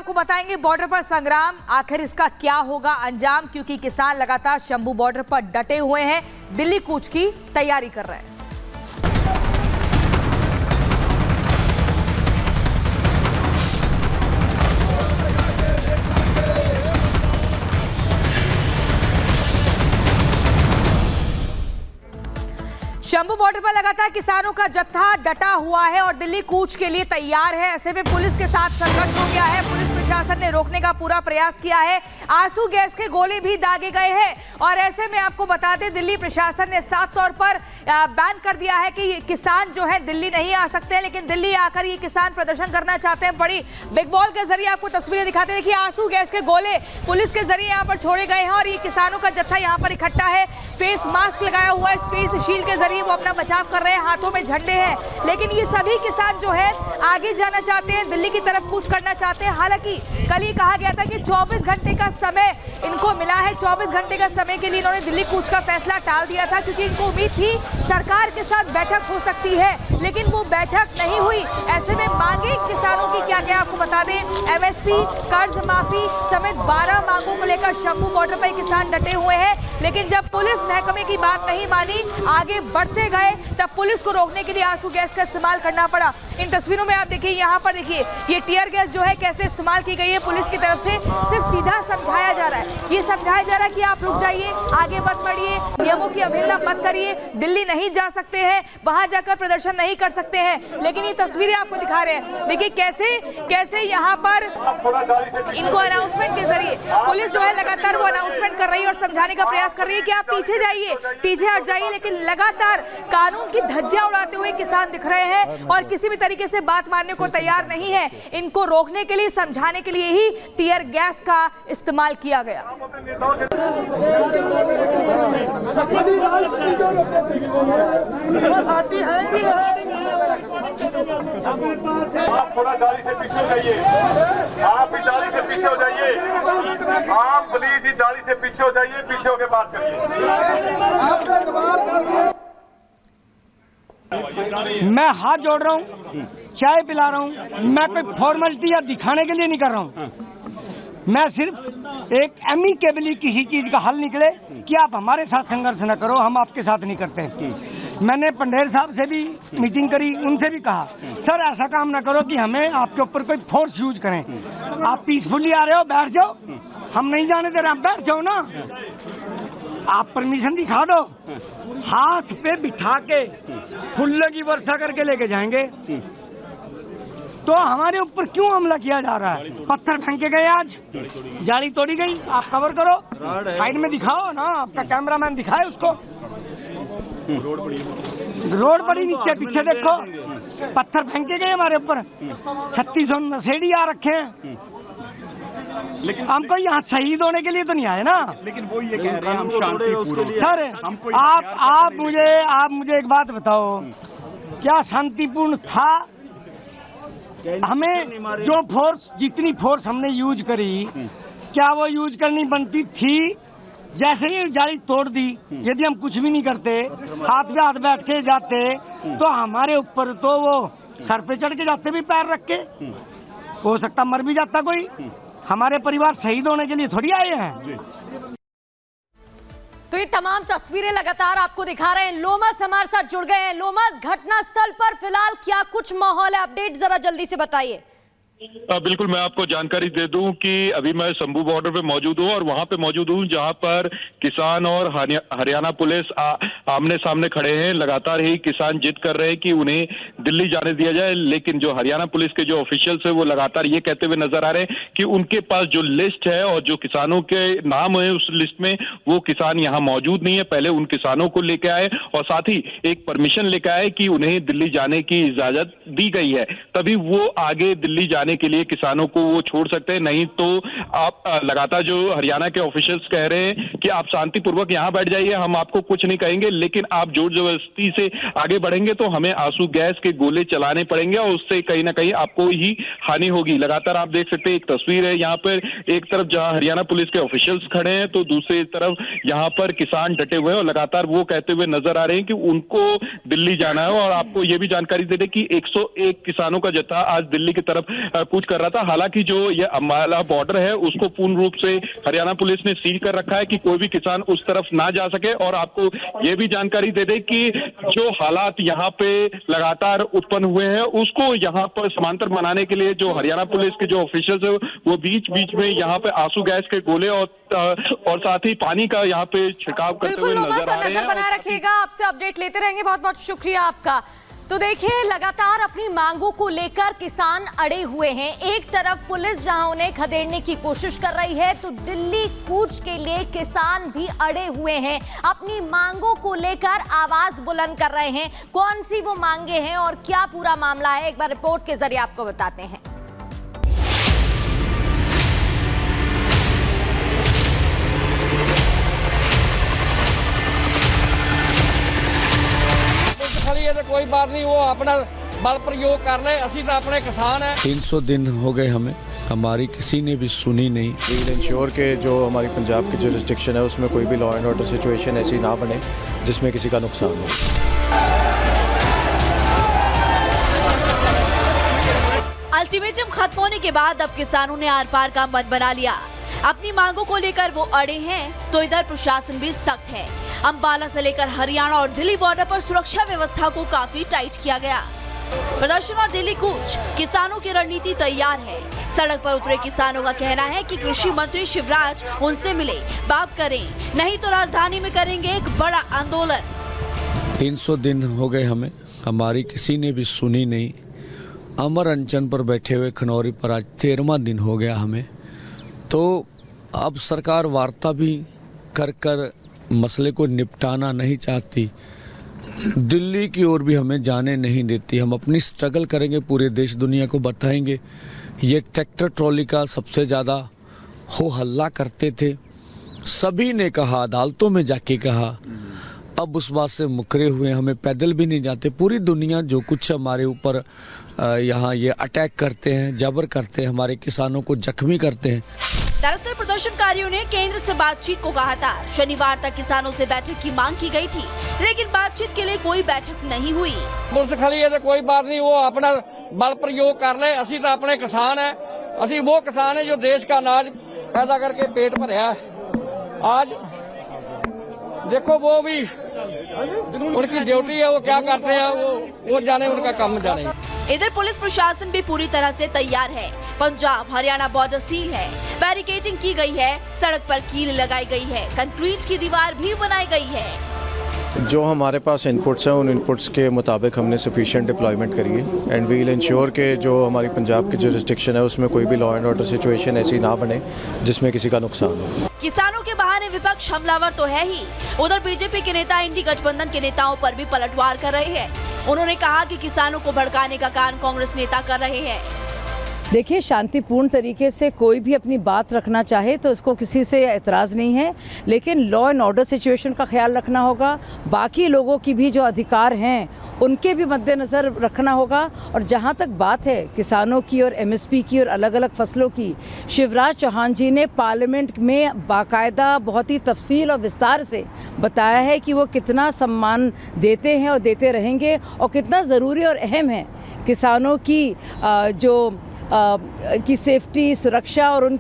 आपको बताएंगे बॉर्डर पर संग्राम, आखिर इसका क्या होगा अंजाम, क्योंकि किसान लगातार शंभू बॉर्डर पर डटे हुए हैं, दिल्ली कूच की तैयारी कर रहे हैं। शंभू बॉर्डर पर लगातार किसानों का जत्था डटा हुआ है और दिल्ली कूच के लिए तैयार है। ऐसे में पुलिस के साथ संघर्ष हो गया है। पुलिस प्रशासन ने रोकने का पूरा प्रयास किया है। आंसू गैस के गोले भी दागे गए हैं और ऐसे में आपको बता दें, दिल्ली प्रशासन ने साफ तौर पर बैन कर दिया है कि किसान जो है दिल्ली नहीं आ सकते, लेकिन दिल्ली आकर ये किसान प्रदर्शन करना चाहते हैं। बड़ी बिग बॉल के जरिए आपको तस्वीरें दिखाते हैं। देखिए, आंसू गैस के गोले पुलिस के जरिए यहाँ पर छोड़े गए हैं और ये किसानों का जत्था यहाँ पर इकट्ठा है। फेस मास्क लगाया हुआ है, फेस शील्ड के जरिए वो अपना बचाव कर रहे हैं, हाथों में झंडे हैं। लेकिन ये सभी किसान जो है आगे जाना चाहते हैं, दिल्ली की तरफ कूच करना चाहते हैं। हालांकि कल ही कहा गया था कि 24 घंटे का समय इनको मिला है। 24 घंटे का समय के लिए इन्होंने दिल्ली कूच का फैसला टाल दिया था, क्योंकि इनको उम्मीद थी सरकार के साथ बैठक हो सकती है, लेकिन वो बैठक नहीं हुई। ऐसे में मांगे किसानों की क्या क्या आपको बता दें। एमएसपी, कर्ज माफी समेत 12 मांगों को लेकर शंभू बॉर्डर पर किसान डटे हुए हैं। लेकिन जब पुलिस महकमे की बात नहीं मानी, आगे बढ़ते गए, तब पुलिस को रोकने के लिए आंसू गैस का इस्तेमाल करना पड़ा। इन तस्वीरों में आप देखिए, यहाँ पर देखिए ये टियर गैस जो है कैसे इस्तेमाल की गई है पुलिस की तरफ से। सिर्फ सीधा समझाया जा रहा है, ये समझाया जा रहा है कि आप रुक जाइए, आगे मत बढ़िए, नियमों की अवहेलना मत करिए, दिल्ली नहीं जा सकते हैं, वहां जाकर प्रदर्शन नहीं कर सकते हैं। लेकिन ये तस्वीरें आपको दिखा रहे हैं, देखिए कैसे कैसे यहाँ पर इनको अनाउंसमेंट के जरिए पुलिस जो है लगातार वो अनाउंसमेंट कर रही है और समझाने का प्रयास कर रही है कि आप पीछे जाइए, पीछे हट जाइए। लेकिन लगातार कानून की धज्जियां उड़ाते हुए किसान दिख रहे हैं और किसी भी तरीके से बात मानने को तैयार नहीं है। इनको रोकने के लिए, समझाने के लिए ही टीयर गैस का इस्तेमाल किया गया। आप थोड़ा गाड़ी से पीछे हो जाइए, आप भी गाड़ी से पीछे हो जाइए, आप प्लीज ही गाड़ी से पीछे हो जाइए, पीछे होकर बात करिए। मैं हाथ जोड़ रहा हूँ, चाय पिला रहा हूँ, मैं कोई फॉर्मेलिटी या दिखाने के लिए नहीं कर रहा हूँ। मैं सिर्फ एक एमिकेबली किसी चीज का हल निकले कि आप हमारे साथ संघर्ष न करो, हम आपके साथ नहीं करते हैं। मैंने पंडेर साहब से भी मीटिंग करी, उनसे भी कहा सर ऐसा काम ना करो कि हमें आपके ऊपर कोई फोर्स यूज करें। आप पीसफुली आ रहे हो, बैठ जाओ, हम नहीं जाने दे रहे, आप बैठ जाओ ना, आप परमिशन दिखा दो, हाथ पे बिठा के फुल्ले की वर्षा करके लेके जाएंगे। तो हमारे ऊपर क्यों हमला किया जा रहा है? पत्थर फेंके गए, आज जाली तोड़ी गई, आप कवर करो, साइड में दिखाओ ना, आपका कैमरामैन दिखाए उसको। रोड पड़ी नीचे, पीछे देखो, पत्थर फेंके गए हमारे ऊपर, 3600 नशेड़ी आ रखे हैं। लेकिन हमको यहाँ शहीद होने के लिए तो नहीं आए ना। लेकिन वो ये कह रहे हैं हम शांतिपूर्ण। सर आप मुझे एक बात बताओ, क्या शांतिपूर्ण था? हमें जो फोर्स, जितनी फोर्स हमने यूज करी, क्या वो यूज करनी बनती थी? जैसे ही जाली तोड़ दी, यदि हम कुछ भी नहीं करते, हाथ पे हाथ बैठ के जाते, तो हमारे ऊपर तो वो सर पे चढ़ के जाते भी पैर रख के, हो सकता मर भी जाता कोई। हमारे परिवार शहीद होने के लिए थोड़ी आए हैं। तो ये तमाम तस्वीरें लगातार आपको दिखा रहे हैं। लोमस हमारे साथ जुड़ गए हैं। लोमस, घटना स्थल पर फिलहाल क्या कुछ माहौल है, अपडेट जरा जल्दी से बताइए। बिल्कुल, मैं आपको जानकारी दे दूं कि अभी मैं शंभू बॉर्डर पे मौजूद हूं और वहां पे मौजूद हूं जहां पर किसान और हरियाणा पुलिस आमने सामने खड़े हैं। लगातार ही किसान जिद कर रहे हैं कि उन्हें दिल्ली जाने दिया जाए, लेकिन जो हरियाणा पुलिस के जो ऑफिशियल्स है वो लगातार ये कहते हुए नजर आ रहे हैं कि उनके पास जो लिस्ट है और जो किसानों के नाम है उस लिस्ट में वो किसान यहाँ मौजूद नहीं है। पहले उन किसानों को लेकर आए और साथ ही एक परमिशन लेकर आए कि उन्हें दिल्ली जाने की इजाजत दी गई है, तभी वो आगे दिल्ली जाने के लिए किसानों को वो छोड़ सकते हैं। नहीं तो आप लगातार जो हरियाणा के ऑफिशियल्स कह रहे हैं कि आप शांतिपूर्वक यहां बैठ जाइए, हम आपको कुछ नहीं कहेंगे, लेकिन आप जोर जबरदस्ती से आगे बढ़ेंगे तो हमें आंसू गैस के गोले चलाने पड़ेंगे और उससे कहीं ना कहीं आपको ही हानि होगी। लगातार आप देख सकते हैं, एक तस्वीर है यहाँ पर, एक तरफ जहां हरियाणा पुलिस के ऑफिशियल्स खड़े हैं तो दूसरी तरफ यहाँ पर किसान डटे हुए हैं और लगातार वो कहते हुए नजर आ रहे हैं कि उनको दिल्ली जाना है। और आपको ये भी जानकारी दे दें कि 101 किसानों का जत्था आज दिल्ली की तरफ कूच कर रहा था। हालांकि जो ये अम्बाला बॉर्डर है उसको पूर्ण रूप से हरियाणा पुलिस ने सील कर रखा है कि कोई भी किसान उस तरफ ना जा सके। और आपको ये भी जानकारी दे दें कि जो हालात यहाँ पे लगातार उत्पन्न हुए हैं उसको यहाँ पर समांतर बनाने के लिए जो हरियाणा पुलिस के जो ऑफिशियल्स है वो बीच बीच में यहाँ पे आंसू गैस के गोले और साथ ही पानी का यहाँ पे छिड़काव करते हुए नजर आ रहे हैं। बनाए रखिएगा, आपसे अपडेट लेते रहेंगे। बहुत बहुत शुक्रिया आपका। तो देखिए, लगातार अपनी मांगों को लेकर किसान अड़े हुए हैं। एक तरफ पुलिस जहां उन्हें खदेड़ने की कोशिश कर रही है, तो दिल्ली कूच के लिए किसान भी अड़े हुए हैं, अपनी मांगों को लेकर आवाज बुलंद कर रहे हैं। कौन सी वो मांगे हैं और क्या पूरा मामला है, एक बार रिपोर्ट के जरिए आपको बताते हैं। कोई बात नहीं, वो अपना बल प्रयोग कर ले, असि तो अपने किसान है। 300 दिन हो गए हमें, हमारी किसी ने भी सुनी नहीं। वील इंश्योर के जो हमारी पंजाब की जुरिस्डिक्शन है उसमें कोई भी लॉ एंड ऑर्डर सिचुएशन ऐसी ना बने जिसमें किसी का नुकसान हो। अल्टीमेटम खत्म होने के बाद अब किसानों ने आर पार का मन बना लिया। अपनी मांगों को लेकर वो अड़े हैं, तो इधर प्रशासन भी सख्त है। अंबाला से लेकर हरियाणा और दिल्ली बॉर्डर पर सुरक्षा व्यवस्था को काफी टाइट किया गया। प्रदर्शन और दिल्ली कूच, किसानों की रणनीति तैयार है। सड़क पर उतरे किसानों का कहना है कि कृषि मंत्री शिवराज उनसे मिले, बात करें, नहीं तो राजधानी में करेंगे एक बड़ा आंदोलन। 300 दिन हो गए हमें, हमारी किसी ने भी सुनी नहीं। अमर अनशन पर बैठे हुए खनौरी पर आज 13वां दिन हो गया हमें। तो अब सरकार वार्ता भी कर मसले को निपटाना नहीं चाहती, दिल्ली की ओर भी हमें जाने नहीं देती। हम अपनी स्ट्रगल करेंगे, पूरे देश दुनिया को बताएंगे। ये ट्रैक्टर ट्रॉली का सबसे ज़्यादा हो हल्ला करते थे, सभी ने कहा, अदालतों में जाके कहा। अब उस बात से मुकरे हुए, हमें पैदल भी नहीं जाते। पूरी दुनिया जो कुछ हमारे ऊपर यहाँ ये अटैक करते हैं, जबर करते हैं, हमारे किसानों को जख्मी करते हैं। दरअसल प्रदर्शनकारियों ने केंद्र से बातचीत को कहा था। शनिवार तक किसानों से बैठक की मांग की गई थी, लेकिन बातचीत के लिए कोई बैठक नहीं हुई। पुलिस खड़ी है तो कोई बात नहीं, वो अपना बल प्रयोग कर ले, असि तो अपने किसान है। असि वो किसान है जो देश का अनाज पैदा करके पेट भरया है। आज देखो, वो भी उनकी ड्यूटी है, वो क्या करते हैं वो जाने, उनका काम जाने। इधर पुलिस प्रशासन भी पूरी तरह से तैयार है। पंजाब हरियाणा बॉर्डर सील है, बैरिकेडिंग की गई है, सड़क पर कील लगाई गई है, कंक्रीट की दीवार भी बनाई गई है। जो हमारे पास इनपुट्स हैं उन इनपुट्स के मुताबिक हमने सफिशिएंट डिप्लॉयमेंट करी है एंड वील इंश्योर के जो हमारी पंजाब की जुरिस्डिक्शन है उसमें कोई भी लॉ एंड ऑर्डर सिचुएशन ऐसी ना बने जिसमें किसी का नुकसान हो। किसानों के बहाने विपक्ष हमलावर तो है ही, उधर बीजेपी के नेता इंडी गठबंधन के नेताओं पर भी पलटवार कर रहे हैं। उन्होंने कहा कि किसानों को भड़काने का काम कांग्रेस नेता कर रहे हैं। देखिए, शांतिपूर्ण तरीके से कोई भी अपनी बात रखना चाहे तो उसको किसी से एतराज़ नहीं है, लेकिन लॉ एंड ऑर्डर सिचुएशन का ख्याल रखना होगा। बाकी लोगों की भी जो अधिकार हैं उनके भी मद्देनज़र रखना होगा। और जहां तक बात है किसानों की और एमएसपी की और अलग अलग फसलों की, शिवराज चौहान जी ने पार्लियामेंट में बाकायदा बहुत ही तफसील और विस्तार से बताया है कि वो कितना सम्मान देते हैं और देते रहेंगे और कितना ज़रूरी और अहम है किसानों की की सेफ्टी, सुरक्षा और